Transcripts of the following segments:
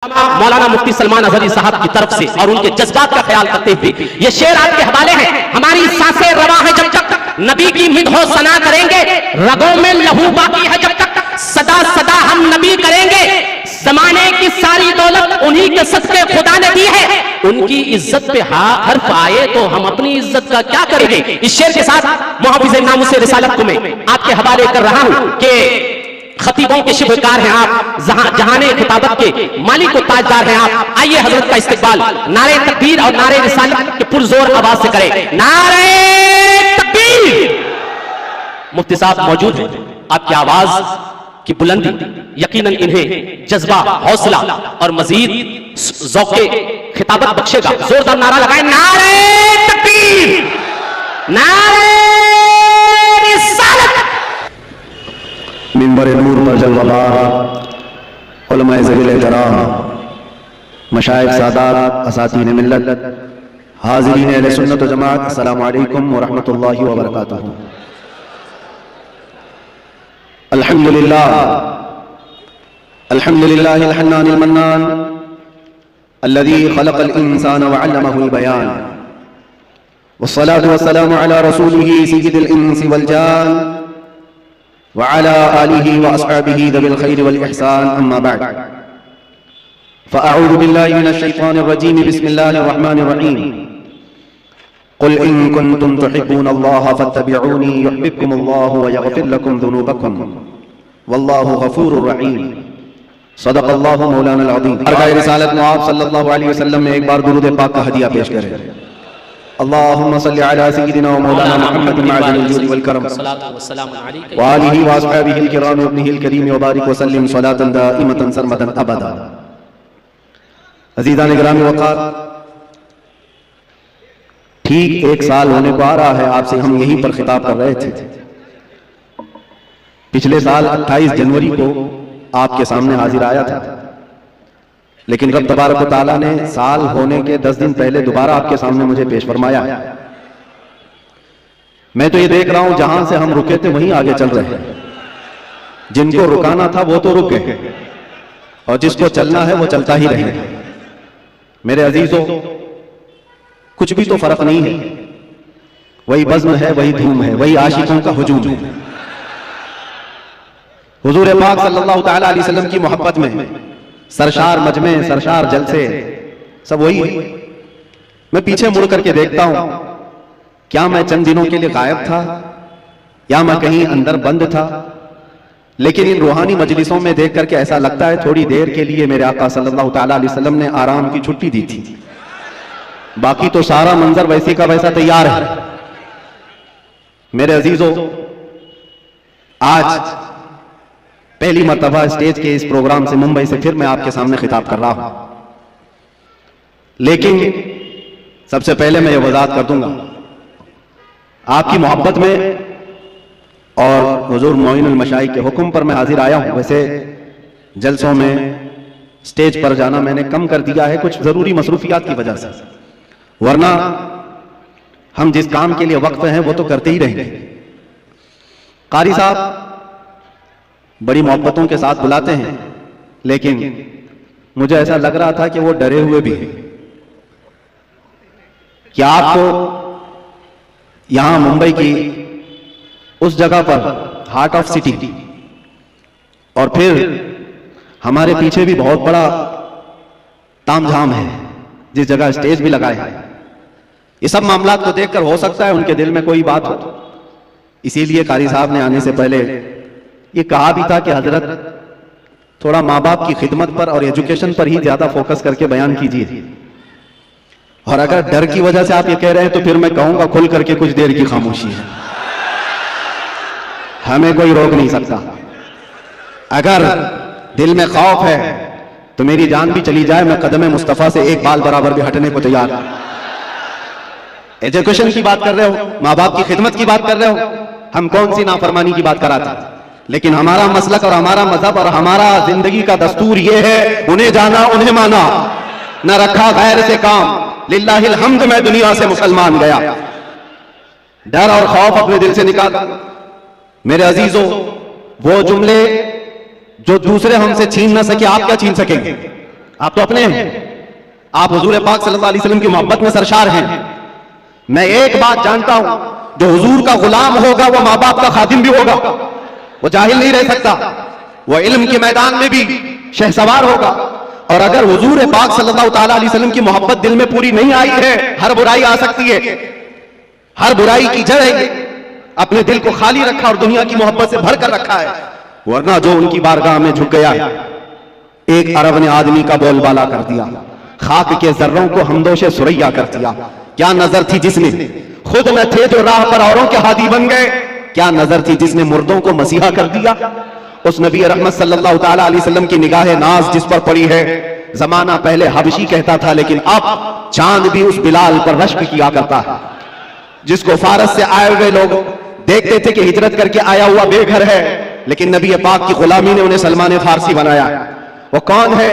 मौलाना मुफ्ती सलमान अजहरी साहब की तरफ से और उनके जज्बात का ख्याल करते हुए ये शेर आपके हवाले हैं। हमारी सांसें रवा है जब तक नबी की मिदहो सना करेंगे, रगों में लहू बाकी है जब तक सदा सदा हम नबी करेंगे। जमाने की सारी दौलत उन्हीं के सदके खुदा ने दी है, उनकी इज्जत पे हर्फ आए तो हम अपनी इज्जत का क्या करेंगे। इस शेर के साथ मुहफ़्फ़िज़ नामुस रिसालत को मैं आपके हवाले कर रहा हूं कि खतीबों के शिबकार हैं आप, जहाने खिताबत के मालिक व ताजदार हैं आप। आइए हजरत का इस्तकबाल नारे तकबीर और नारे रिसालत के पुरजोर आवाज से करें। नारे तकबीर। मुफ्ती साहब मौजूद हैं, आपकी आवाज की बुलंदी यकीनन इन्हें जज्बा, हौसला और मजीद ज़ौक़े खिताबत बख्शेगा। जोरदार नारा लगाएं, नारे तकबीर, नारे रिसालत। मिंबर नूर पर जलवाबार उलमाए ज़वील एहतराम, मशाइख सादात, असातीन मिल्लत, हाज़िरीन अहले सुन्नत व जमात, अस्सलामु अलैकुम व रहमतुल्लाहि व बरकातुहू। अल्हम्दुलिल्लाह अल्हम्दुलिल्लाहिल हन्नानिल मन्नान अल्लज़ी खलक़ल इंसान व अल्लमहुल बयान, वस्सलातु वस्सलामु अला रसूलिही सय्यिदिल इंसी वल जान व अला आलिही व अस्हाबिही ज़विल खैरि वल इहसान, अम्मा बअद। फ़अऊज़ु बिल्लाहि मिनश शैतानिर रजीम, बिस्मिल्लाहिर रहमानिर रहीम। क़ुल इन कुन्तुम तुहिब्बूनल्लाह फत्तबिऊनी युह्बिब्कुमुल्लाहु व यग़फिर लकुम ज़ुनूबकुम वल्लाहु गफ़ूरुर रहीम। सदक़ल्लाहु मौलाना अज़ीम। बारगाह रिसालत में आप सल्लल्लाहु अलैहि वसल्लम में एक बार दुरूद पाक का हदिया पेश करें। अल्लाहुम्मा सल्लि अला सय्यिदिना व मौलाना मुहम्मद माअदिल जुद वल करम व आलिहि व अस्हाबिहिल किराम व इब्निहिल करीम व बारिक व सल्लिम सलातन दाइमतन सरमदन अबदा। अज़ीज़ान गिरामी वक़ार, ठीक एक साल होने को आ रहा है आपसे हम यहीं पर खिताब कर रहे थे। पिछले साल 28 जनवरी को आपके सामने हाजिर आया था, लेकिन रब तबारक व तआला ने साल होने के 10 दिन पहले दोबारा आपके सामने मुझे पेश फरमाया। मैं तो ये देख रहा हूं जहां से हम रुके थे वहीं आगे चल रहे हैं। जिनको रुकाना था वो तो रुक गए और जिसको चलना है वो चलता ही रहे। मेरे अजीजों, कुछ भी तो फर्क नहीं है, वही बज़्म है, वही धूम है, वही आशिकों का हुजूम है। हुजूर पाक सल्लल्लाहु तआला अलैहि वसल्लम की मोहब्बत में सरशार मजमे, सरशार जलसे सब वही है। मैं पीछे मुड़ करके देखता हूं, क्या मैं चंद दिनों के लिए गायब था या मैं कहीं अंदर बंद था, लेकिन इन रूहानी मजलिसों में देख करके ऐसा लगता है थोड़ी देर के लिए मेरे आका सल्लल्लाहु तआला अलैहि वसल्लम ने आराम की छुट्टी दी थी। बाकी तो सारा मंजर वैसे का वैसा तैयार है। मेरे अजीजों, आज पहली मर्तबा स्टेज के इस प्रोग्राम से मुंबई से फिर मैं आपके सामने खिताब कर रहा हूं, लेकिन सबसे पहले मैं ये वजाहत कर दूंगा, आपकी मोहब्बत में और हुजूर मोइनुल मशाइख के हुक्म पर मैं हाजिर आया हूं। वैसे जलसों में स्टेज पर जाना मैंने कम कर दिया है कुछ जरूरी मसरूफियात की वजह से, वरना हम जिस काम के लिए वक्फ हैं वो तो करते ही रहेंगे। कारी साहब बड़ी मोहब्बतों के साथ बुलाते हैं, लेकिन मुझे ऐसा लग रहा था कि वो डरे हुए भी हैं कि आपको यहां मुंबई की उस जगह पर हार्ट ऑफ सिटी और फिर हमारे पीछे भी बहुत बड़ा तामझाम है जिस जगह स्टेज भी लगाए हैं। ये सब मामला को देखकर हो सकता है उनके दिल में कोई बात हो, इसीलिए कारी साहब ने आने से पहले ये कहा भी था कि हजरत थोड़ा माँ बाप की खिदमत पर और एजुकेशन पर ही ज्यादा फोकस करके बयान कीजिए, और अगर डर की वजह से आप ये कह रहे हैं तो फिर मैं कहूंगा खुल करके कुछ देर की खामोशी है, हमें कोई रोक नहीं सकता। अगर दिल में खौफ है तो मेरी जान भी चली जाए, मैं कदम मुस्तफा से एक बाल बराबर भी हटने को तैयार। एजुकेशन की बात कर रहे हो, माँ बाप की खिदमत की बात कर रहे हो, हम कौन सी नाफरमानी की बात कराते, लेकिन हमारा मसलक और हमारा मजहब और हमारा जिंदगी का दस्तूर यह है, उन्हें जाना उन्हें माना, न रखा गैर से काम। लिल्लाहिल हम्द, मैं दुनिया से मुसलमान गया। डर और खौफ अपने दिल से निकाल। मेरे अजीजों, वो जुमले जो दूसरे हमसे छीन ना सके, आप क्या छीन सकेंगे? आप तो अपने हैं, आप हुजूर पाक सल्लल्लाहु अलैहि वसल्लम की मोहब्बत में सरशार हैं। मैं एक बात जानता हूं, जो हुजूर का गुलाम होगा वो माँ बाप का खादिम भी होगा, वो जाहिल नहीं रह सकता, वो इल्म के मैदान में भी शहसवार होगा। और अगर हुजूर पाक सल्लल्लाहु ताला अलैहि वसल्लम की मोहब्बत दिल में पूरी नहीं आई है, हर बुराई आ सकती है, हर बुराई की जड़ है। अपने दिल को खाली रखा और दुनिया की मोहब्बत से भर कर रखा है, वरना जो उनकी बारगाह में झुक गया, एक अरब ने आदमी का बोलबाला कर दिया, खाक के जर्रों को हमदोशे सुरैया कर दिया। क्या नजर थी जिसने, खुद न थे जो राह पर औरों के हादी बन गए, क्या नजर थी जिसने मुर्दों को मसीहा कर दिया। उस नबी रहमत सल्लल्लाहु ताला अलैहि वसल्लम की निगाह नाज जिस पर पड़ी है, जमाना पहले हबशी कहता था, लेकिन अब चांद भी उस बिलाल पर रश्क किया करता है, जिसको फारस से आए हुए लोग देखते थे कि हिजरत करके आया हुआ बेघर है, लेकिन नबी पाक की गुलामी ने उन्हें सलमान फारसी बनाया। वो कौन है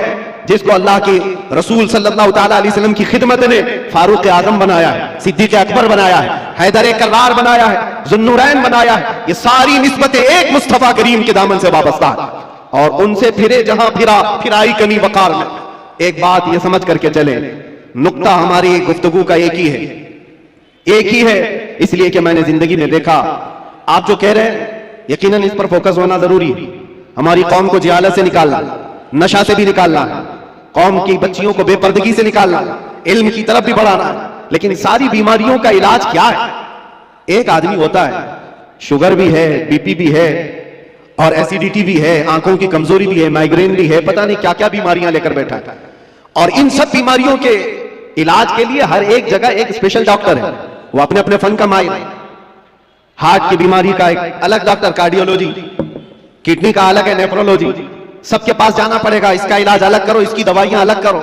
जिसको अल्लाह के रसूल सल्लल्लाहु ताला अलैहि वसल्लम की खिदमत ने फारूक आजम बनाया है, सिद्दीक अकबर बनाया है, हैदर कर्रार बनाया है, जुन्नूरैन बनाया है। ये सारी निस्बतें एक मुस्तफा करीम के दामन से वाबस्ता है, और उनसे फिरे जहां फिरा फिराई कमी वकार में। एक बात ये समझ करके चले, नुक्ता हमारी गुफ्तगू का एक ही है, एक ही है, इसलिए कि मैंने जिंदगी में देखा, आप जो कह रहे हैं यकीनन इस पर फोकस होना जरूरी है। हमारी कौम को जिहालत से निकालना, नशा से भी निकालना, कौम की बच्चियों को बेपर्दगी से निकालना, इल्म की तरफ भी बढ़ाना, लेकिन सारी बीमारियों का इलाज क्या है? एक आदमी होता है, शुगर भी है, बीपी भी है, और एसिडिटी भी है, आंखों की कमजोरी भी है, माइग्रेन भी है, पता नहीं क्या क्या बीमारियां लेकर बैठा है। और इन सब बीमारियों के इलाज के लिए हर एक जगह एक स्पेशल डॉक्टर है, वो अपने अपने फन का माहिर है। हार्ट की बीमारी का एक अलग डॉक्टर, कार्डियोलॉजी, किडनी का अलग है, नेफ्रोलॉजी, सबके पास जाना पड़ेगा, इसका इलाज अलग करो, इसकी दवाइयां अलग करो।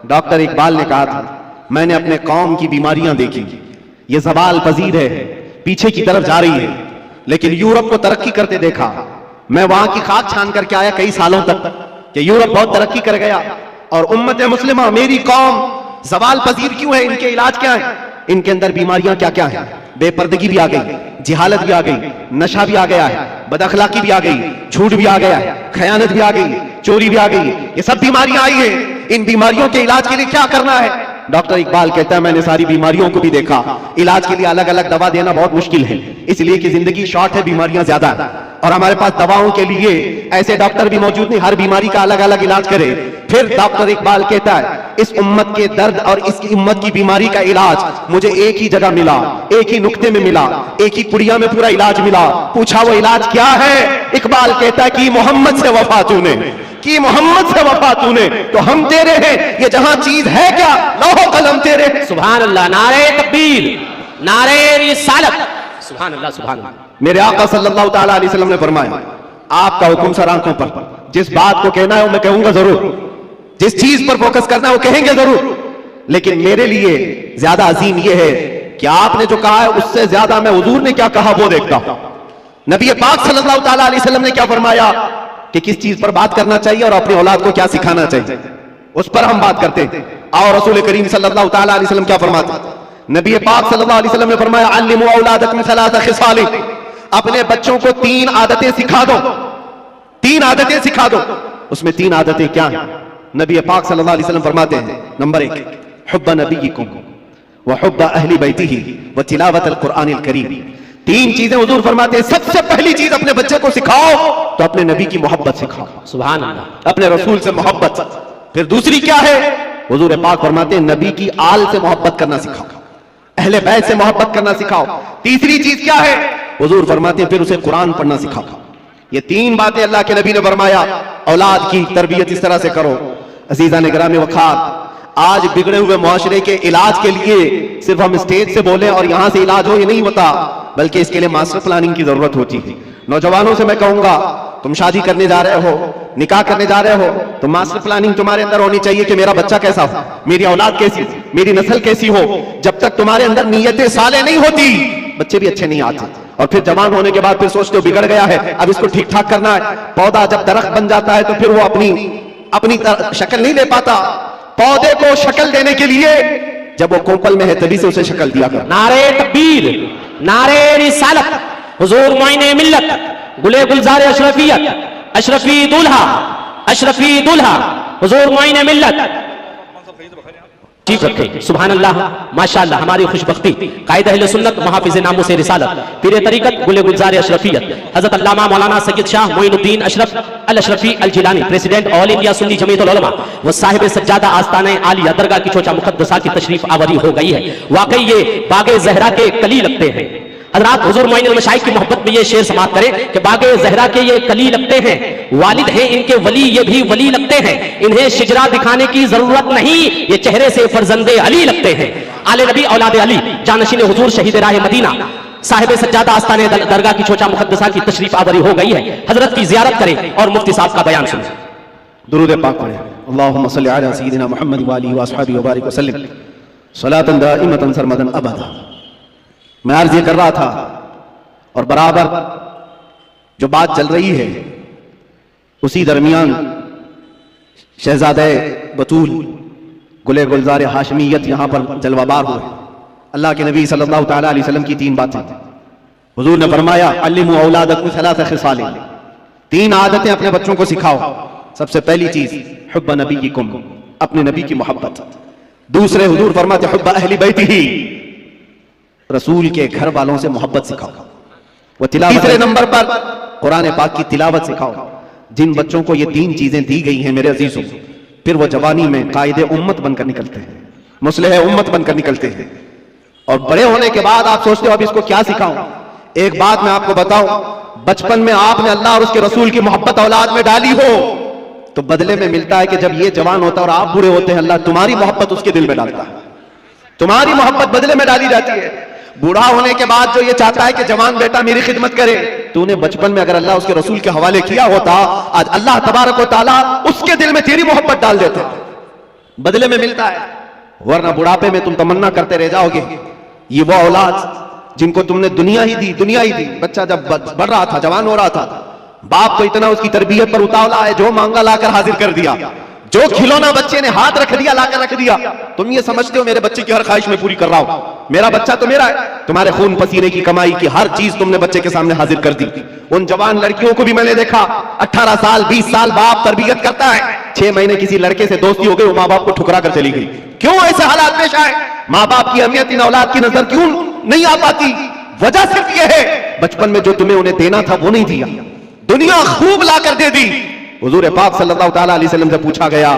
डॉक्टर इकबाल ने कहा था, मैंने अपने कौम की बीमारियां देखी, ये ज़वाल पजीर है, पीछे की तरफ जा रही है, लेकिन यूरोप को तरक्की करते देखा। मैं वहां की खाक छान करके आया कई सालों तक कि यूरोप बहुत तरक्की कर गया, और उम्मत मुस्लिमा, मेरी कौम ज़वाल पजीर क्यों है? इनके इलाज क्या है? इनके अंदर बीमारियां क्या क्या हैं? बेपर्दगी भी आ गई, जिहालत भी आ गई, नशा भी आ गया है, बदअखलाकी भी आ गई, झूठ भी आ गया है, खयानत भी आ गई, चोरी भी आ गई, ये सब बीमारियां आई हैं। इन बीमारियों के इलाज के लिए क्या करना है? डॉक्टर इकबाल कहता है, मैंने सारी बीमारियों को भी देखा, इलाज के लिए अलग अलग दवा देना बहुत मुश्किल है, इसलिए कि जिंदगी शॉर्ट है, बीमारियां ज्यादा है, और हमारे पास दवाओं के लिए ऐसे डॉक्टर भी मौजूद नहीं, हर बीमारी का अलग अलग इलाज करे। फिर डॉक्टर इकबाल कहता है, इस उम्मत के दर्द और इस उम्मत की बीमारी का इलाज मुझे एक ही जगह मिला, एक ही नुक्ते में मिला, एक ही पुड़िया में पूरा इलाज मिला। पूछा वो इलाज क्या है? इकबाल कहता है कि मोहम्मद से वफा तूने, कि मोहम्मद से वफा तूने, तो हम तेरे हैं, ये जहां चीज है क्या, लौह कलम तेरे। सुभान अल्लाह, नारे तकबीर, नारे रिसालत, सुभान अल्लाह, सुभान अल्लाह। मेरे आका सल्लल्लाहु ताला अलैहि वसल्लम ने फरमाया, आपका हुक्म सर आंखों पर, जिस बात को कहना है वो मैं कहूंगा जरूर, जिस चीज पर फोकस करना है वो कहेंगे जरूर, लेकिन मेरे लिए ज्यादा अजीम यह है कि आपने जो कहा है उससे ज्यादा मैं हुजूर ने क्या कहा वो देखता हूं। नबी पाक सल्लल्लाहु ताला अलैहि वसल्लम ने क्या फरमाया कि किस चीज पर बात करना चाहिए और अपनी औलाद को क्या सिखाना चाहिए, उस पर हम बात करते हैं। और रसूल करीम सल्लल्लाहु ताला अलैहि वसल्लम क्या फरमाते? नबी पाक सल्लल्लाहु अलैहि वसल्लम ने फरमाया, अल्लिमू औलादकुम सलासा खिसाल, अपने बच्चों को 3 आदतें सिखा दो, 3 आदतें सिखा दो। उसमें 3 आदतें क्या हैं? नबी पाक सल्लल्लाहु अलैहि वसल्लम फरमाते हैं, नंबर 1, हुब्ब नबीयिकुम व हुब्ब अहली बैतिही व तिलावत अल कुरानिल करीम। 3 चीजें हुजूर फरमाते हैं, सबसे पहली चीज अपने बच्चे को सिखाओ तो अपने नबी की मोहब्बत सिखाओ, सुभान अल्लाह, अपने रसूल से मोहब्बत। फिर दूसरी क्या है? हुजूर पाक फरमाते हैं, नबी की आल से मोहब्बत करना सिखाओ, अहले बैत से मोहब्बत करना सिखाओ। तीसरी चीज क्या है? हुजूर फरमाते हैं, फिर उसे कुरान पढ़ना सिखाओ। ये 3 बातें अल्लाह के नबी ने फरमाया, औलाद की तरबियत इस तरह से करो। अजीजा ने गिरामी वखार, आज बिगड़े हुए मुआशरे के इलाज के लिए सिर्फ हम स्टेज से बोले और यहां से इलाज हो, ये नहीं होता, बल्कि इसके लिए मास्टर प्लानिंग की जरूरत होती है। नौजवानों से मैं कहूंगा, तुम शादी करने जा रहे हो, निकाह करने जा रहे हो, तो मास्टर प्लानिंग तुम्हारे अंदर होनी चाहिए कि मेरा बच्चा कैसा हो, मेरी औलाद कैसी, मेरी नस्ल कैसी हो। जब तक तुम्हारे अंदर नीयतें साले नहीं होती, बच्चे भी अच्छे नहीं आते। और फिर जवान होने के बाद फिर सोचते हो बिगड़ गया है, अब इसको ठीक ठाक करना है। पौधा जब दरख्त बन जाता है तो फिर वो अपनी शक्ल नहीं ले पाता। पौधे को शक्ल देने के लिए जब वो कोपल में है तभी से उसे शक्ल दिया कर। नारे तकबीर, नारे रिसालत, हुजूर मोइने मिल्लत, गुले गुलजार अशरफियत, अशरफी दूल्हा, हुजूर मोइन मिल्लत ठीक रखे। सुभान अल्लाह, माशाअल्लाह। हमारी खुशबख्ती कायदे अहले सुन्नत मुहाफिज़े नामूस रिसालत पीर तरीकत गुले गुलजार अशरफियत Hazrat Allama Maulana Syed Shah Moinuddin Ashraf al Ashrafi al Jilani president all India Sunni Jamiyatul Ulama व साहिब सज्जादा आस्ताने आलिया दरगाह की चोचा मुक़द्दसा की तशरीफ आवरी हो गई है। वाकई ये बागे ज़हरा के कली लगते हैं। हज़रात हुज़ूर मोइन मशाइख की मोहब्बत में ये शेर समाप्त करें कि बागे ज़हरा के ये कली लगते हैं, वालिद हैं इनके वली, ये भी वली लगते हैं, इन्हें शिजरा दिखाने की जरूरत नहीं, ये चेहरे से फरजंदे अली लगते हैं। आले नबी औलाद अली जानशीन हुजूर शहीद राह मदीना साहिब सज्जादा आस्ताने दरगाह की चोचा मुक़द्दसा की तशरीफ आवरी हो गई है। हजरत की ज़ियारत करें और मुफ्ती साहब का बयान सुनें। दुरूद पाक पढ़ें। अल्लाहुम्मा सल्लि अला सय्यिदिना मुहम्मद व आलिहि व अस्हाबिहि व बारिक वसल्लम सलातन दाइमतन सरमदन अबदा। मैं अर्ज ये कर रहा था और बराबर जो बात चल रही है उसी दरमियान शहजादे बतूल गुले गुलजार हाशमियत यहां पर जलवाबार हुए। अल्लाह के नबी सल्लल्लाहु तआला अलैहि वसल्लम की तीन बातें हुजूर ने फरमाया, अल्लिमू औलादकुम सलास खिसालिन, तीन आदतें अपने बच्चों को सिखाओ। सबसे पहली चीज हुब्ब नबीकुम, अपने नबी की मोहब्बत। दूसरे हुजूर फरमाते हुब्ब अहली बैतिही, रसूल के घर वालों से मोहब्बत सिखाओ। वो तिलावत। तीसरे नंबर पर कुरान पाक की तिलावत सिखाओ। जिन बच्चों को ये तीन चीजें दी गई हैं मेरे अजीजों, फिर वो जवानी में कायदे उम्मत बनकर निकलते हैं, मुस्लिह उम्मत बनकर निकलते हैं। और बड़े होने के बाद आप सोचते हो अब इसको क्या सिखाऊं। एक बात मैं आपको बताऊं, बचपन में आपने अल्लाह और उसके रसूल की मोहब्बत औलाद में डाली हो तो बदले में मिलता है कि जब ये जवान होता है और आप बूढ़े होते हैं, अल्लाह तुम्हारी मोहब्बत उसके दिल में डालता है, तुम्हारी मोहब्बत बदले में डाली जाती है। बूढ़ा होने के बाद जो ये चाहता है कि जवान बेटा मेरी खिदमत करे, तूने बचपन में अगर अल्लाह उसके रसूल के हवाले किया होता, आज अल्लाह तबारक व तआला उसके दिल में तेरी मोहब्बत डाल देता, बदले में मिलता है। वरना बुढ़ापे में तुम तमन्ना करते रह जाओगे। ये वो औलाद जिनको तुमने दुनिया ही दी, दुनिया ही दी। बच्चा जब बढ़ रहा था, जवान हो रहा था, बाप तो इतना उसकी तरबियत पर उतावला है, जो मांगा लाकर हाजिर कर दिया, जो खिलौना बच्चे ने हाथ रख दिया लाकर रख दिया। तुम ये समझते हो मेरे बच्चे की हर ख्वाहिश में पूरी कर रहा हूं, मेरा बच्चा तो मेरा है। तुम्हारे खून पसीने की कमाई की हर चीज तुमने बच्चे के सामने हाजिर कर दी। उन जवान लड़कियों को भी मैंने देखा, 18 साल 20 साल बाप तरबियत करता है, 6 महीने किसी लड़के से दोस्ती हो गई, वो माँ बाप को ठुकरा कर चली गई। क्यों ऐसे हालात पेश आए? माँ बाप की अहमियत इन औलाद की नजर क्यों नहीं आ पाती? वजह सिर्फ यह है, बचपन में जो तुम्हें उन्हें देना था वो नहीं दिया, दुनिया खूब लाकर दे दी। हुजूर पाक सल्लल्लाहु तआला अलैहि वसल्लम से पूछा गया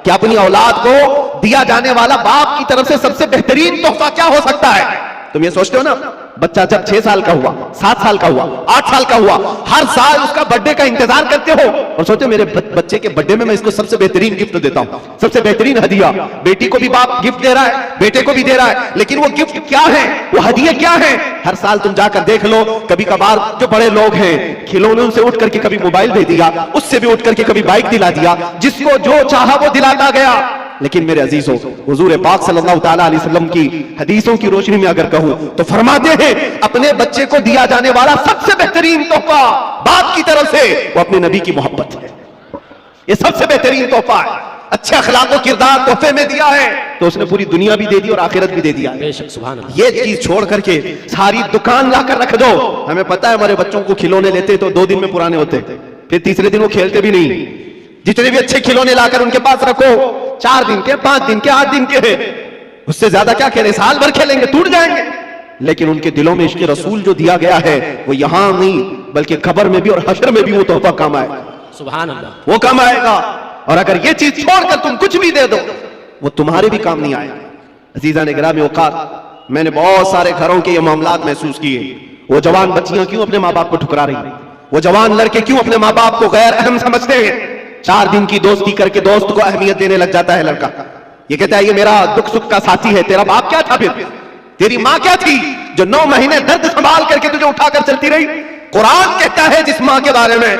कि अपनी औलाद को दिया जाने वाला बाप की तरफ से सबसे बेहतरीन तोहफा क्या हो सकता है? तुम ये सोचते हो ना, बच्चा जब 6 साल का हुआ, 7 साल का हुआ, 8 साल का हुआ, हर साल उसका बर्थडे का इंतजार करते हो और सोचते हो मेरे बच्चे के बर्थडे में मैं इसको सबसे बेहतरीन गिफ्ट देता हूं, सबसे बेहतरीन हदिया। बेटी को भी बाप गिफ्ट दे रहा है, बेटे को भी दे रहा है, लेकिन वो गिफ्ट क्या है, वो हदिया क्या है? हर साल तुम जाकर देख लो, कभी कभार जो बड़े लोग हैं खिलौनों से उठ करके कभी मोबाइल दे दिया, उससे भी उठ करके कभी बाइक दिला दिया, जिसको जो चाहा वो दिलाता गया। लेकिन मेरे अजीजों, हुजूर पाक सल्लल्लाहु तआला अलैहि वसल्लम की हदीसों की रोशनी में अगर कहूं तो फरमाते हैं अपने बच्चे को दिया जाने वाला सबसे बेहतरीन तोहफा बाप की तरफ से वो अपने नबी की मोहब्बत है। ये सबसे बेहतरीन तोहफा है। अच्छे अखलाक और किरदार तोहफे में दिया है तो उसने पूरी दुनिया भी दे दी और आखिरत भी दे दिया। ये चीज छोड़ करके सारी दुकान लाकर रख दो। हमें पता है हमारे बच्चों को खिलौने लेते तो 2 दिन में पुराने होते, फिर तीसरे दिन वो खेलते भी नहीं। जितने भी अच्छे खिलौने लाकर उनके पास रखो, 4 दिन के, 5 दिन के, 8 दिन के, उससे ज्यादा क्या खेलें, साल भर खेलेंगे, टूट जाएंगे। लेकिन उनके दिलों में इश्क़ रसूल जो दिया गया है वो यहां नहीं बल्कि कब्र में भी और हश्र में भी वो तोहफा काम आएगा। सुभान अल्लाह, वो काम आएगा। और अगर ये चीज छोड़कर तुम कुछ भी दे दो वो तुम्हारे भी काम नहीं आएगा। अजीज़ान गिरामी औक़ात, मैंने बहुत सारे घरों के ये मामलात महसूस किए। वो जवान बच्चियां क्यों अपने माँ बाप को ठुकरा रही, वो जवान लड़के क्यों अपने माँ बाप को गैर अहम समझते हैं। 4 दिन की दोस्ती करके दोस्त को अहमियत देने लग जाता है लड़का। ये कहता है ये मेरा दुख सुख का साथी है। तेरा बाप क्या था, फिर तेरी माँ क्या थी जो 9 महीने दर्द संभाल करके तुझे उठाकर चलती रही। कुरान कहता है जिस माँ के बारे में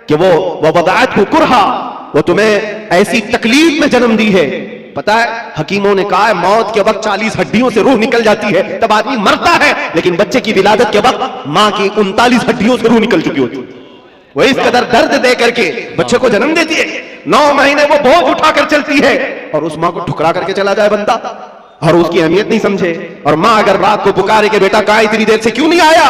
कि वो वदाअत को कुरहा, वो तुम्हें ऐसी तकलीफ में जन्म दी है। पता है हकीमों ने कहा है मौत के वक्त 40 हड्डियों से रूह निकल जाती है तब आदमी मरता है, लेकिन बच्चे की विलादत के वक्त माँ की 39 हड्डियों से रूह निकल चुकी होती है। वो इस कदर दर्द दे करके बच्चे को जन्म देती है। 9 महीने वो बोझ उठाकर चलती है और उस माँ को ठुकरा करके चला जाए बंदा और उसकी अहमियत नहीं समझे। और माँ अगर रात को पुकारे कि बेटा कहाँ इतनी देर से क्यों नहीं आया,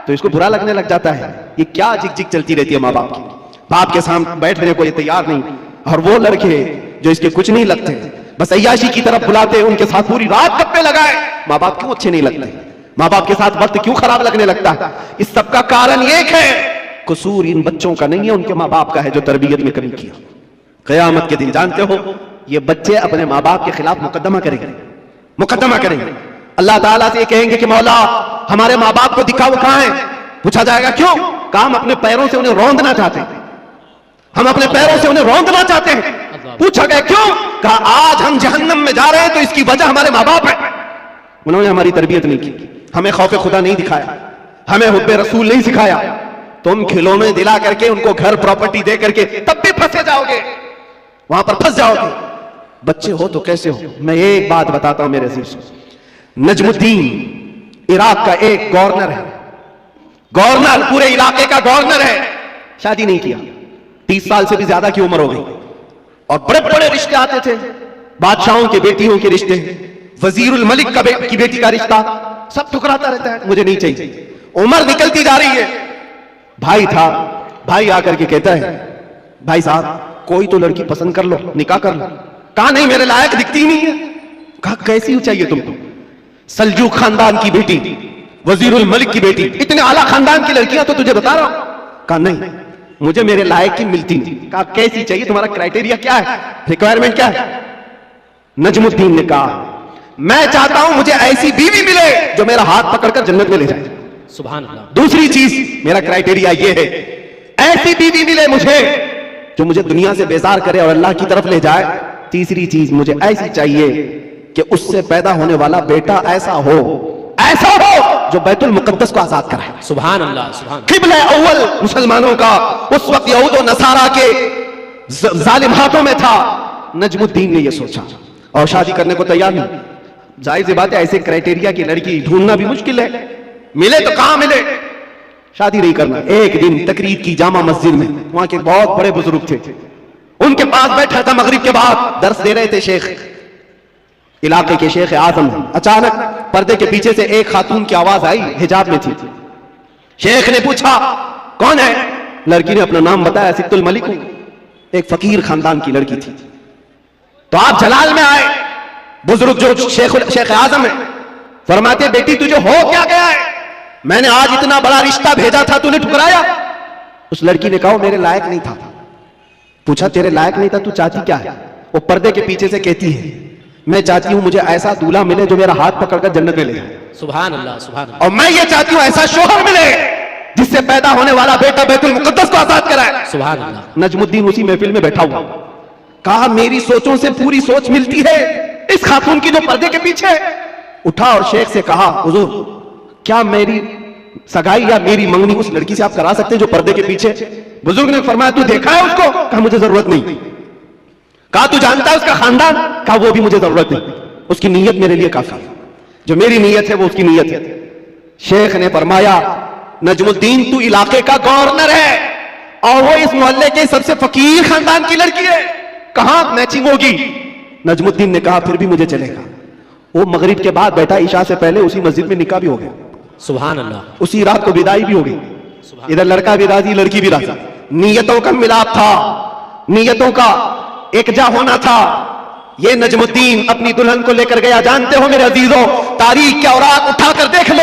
तो इसको बुरा लगने लग जाता है। ये क्या झिक झिक चलती रहती है माँ बाप की। बाप के सामने बैठने को ये तैयार नहीं। और वो लड़के जो इसके कुछ नहीं लगते, बस अय्याशी की तरफ बुलाते, उनके साथ पूरी रात गप्पे लगाए। माँ बाप क्यों अच्छे नहीं लगते? माँ बाप के साथ वक्त क्यों खराब लगने लगता है? इस सब का कारण एक है, कसूर इन बच्चों का नहीं है, उनके माँ बाप का है जो तरबियत में कमी किया। क़यामत के दिन जानते हो ये बच्चे अपने माँ बाप के खिलाफ मुकदमा करेंगे, मुकदमा करेंगे। अल्लाह ताला से ये कहेंगे कि मौला हमारे माँ बाप को दिखाओ कहां है। पूछा जाएगा क्यों? काम अपने पैरों से उन्हें रौंदना चाहते हैं, हम अपने पैरों से उन्हें रौंदना चाहते हैं। पूछा गया क्यों? कहा आज हम जहन्नम में जा रहे हैं तो इसकी वजह हमारे माँ बाप है। उन्होंने हमारी तरबियत नहीं की, हमें खौफ खुदा नहीं दिखाया, हमें हुब्बे रसूल नहीं सिखाया। तुम खिलौने दिला करके उनको घर प्रॉपर्टी दे करके तब भी फंसे जाओगे, वहां पर फंस जाओगे। बच्चे हो तो कैसे हो? मैं एक बात बताता हूं मेरे अजीज, नजमुद्दीन इराक का एक गवर्नर है, गवर्नर पूरे इलाके का गवर्नर है, शादी नहीं किया, 30 साल से भी ज्यादा की उम्र हो गई, और बड़े बड़े रिश्ते आते थे, बादशाहों के बेटियों के रिश्ते, वजीरुल मलिक की बेटी का रिश्ता, सब ठुकराता रहता है, मुझे नहीं चाहिए। उम्र निकलती जा रही है। भाई था, भाई आकर के कहता है भाई साहब कोई तो लड़की पसंद कर लो, निकाह कर लो। कहा नहीं मेरे लायक दिखती नहीं है। कहा कैसी चाहिए तुमको? सल्जूक खानदान की बेटी, वजीरुल मलिक की बेटी, इतने आला खानदान की लड़कियां तो तुझे बता रहा हूं। कहा नहीं मुझे मेरे लायक की मिलती नहीं। कहा कैसी चाहिए, तुम्हारा क्राइटेरिया क्या है, रिक्वायरमेंट क्या है? नजमुद्दीन ने कहा मैं चाहता हूं मुझे ऐसी बीवी मिले जो मेरा हाथ पकड़कर जन्नत में ले जाए। सुभान अल्लाह। दूसरी चीज मेरा क्राइटेरिया ये है, ऐसी बीवी मिले मुझे जो मुझे दुनिया से बेजार करे और अल्लाह की तरफ ले जाए। तीसरी चीज मुझे ऐसी चाहिए कि उससे पैदा होने वाला बेटा ऐसा हो जो बैतुल मुकद्दस को आजाद कराए। सुभान अल्लाह, सुभान। किबला अव्वल मुसलमानों का उस वक्त यहूद और नसारा के जालिम हाथों में था। नजमुद्दीन ने यह सोचा और शादी करने को तैयार नहीं। जाहिर सी बात है ऐसे क्राइटेरिया की लड़की ढूंढना भी मुश्किल है, मिले तो कहां मिले, शादी नहीं करना। एक दिन तकरीर की जामा मस्जिद में, वहां के बहुत बड़े बुजुर्ग थे, उनके पास बैठा था, मगरिब के बाद दर्स दे रहे थे शेख, इलाके के शेख आजम। अचानक पर्दे के पीछे से एक खातून की आवाज आई, हिजाब में थी। शेख ने पूछा कौन है? लड़की ने अपना नाम बताया, सिद्दुल मलिक हूं, एक फकीर खानदान की लड़की थी। तो आप जलाल में आए, बुजुर्ग जो शेख आजम है फरमाते बेटी तुझे हो क्या गया है? मैंने आज इतना बड़ा रिश्ता भेजा था, तूने ठुकराया। उस लड़की ने कहा मेरे लायक नहीं था। पूछा तेरे लायक नहीं था, तू चाहती क्या है? वो पर्दे के पीछे से कहती है मैं चाहती हूं मुझे ऐसा दूल्हा मिले जो मेरा हाथ पकड़कर जन्नत में ले जाए। सुभान अल्लाह, सुभान अल्लाह। और मैं ये चाहती हूं ऐसा शोहर मिले जिससे पैदा होने वाला बेटा बैतुल मुकद्दस को आजाद कराए। सुभान अल्लाह। नजमुद्दीन उसी महफिल में बैठा हुआ, कहा मेरी सोचों से पूरी सोच मिलती है इस खातून की जो पर्दे के पीछे। उठा और शेख से कहा हुजूर क्या मेरी सगाई या मेरी मंगनी उस लड़की से आप करा सकते हैं जो पर्दे के पीछे? बुजुर्ग ने फरमाया तू देखा है उसको? कहा मुझे जरूरत नहीं। कहा तू जानता है उसका खानदान? कहा वो भी मुझे जरूरत नहीं, उसकी नीयत मेरे लिए काफी है, जो मेरी नीयत है वो उसकी नीयत है। शेख ने फरमाया नजमुद्दीन तू इलाके का गवर्नर है और वो इस मोहल्ले के सबसे फकीर खानदान की लड़की है, कहां मैचिंग होगी? नजमुद्दीन ने कहा फिर भी मुझे चलेगा। वो मगरिब के बाद बैठा, इशा से पहले उसी मस्जिद में निकाह भी हो गया। सुभान अल्लाह। उसी रात को विदाई भी हो गई, इधर लड़का भी राजी लड़की भी राजी। नीयतों का मिलाप था, नीयतों का एकजा होना था। ये नजमुद्दीन अपनी दुल्हन को लेकर गया। जानते हो मेरे अजीजों, तारीख के औराक उठाकर देख लो,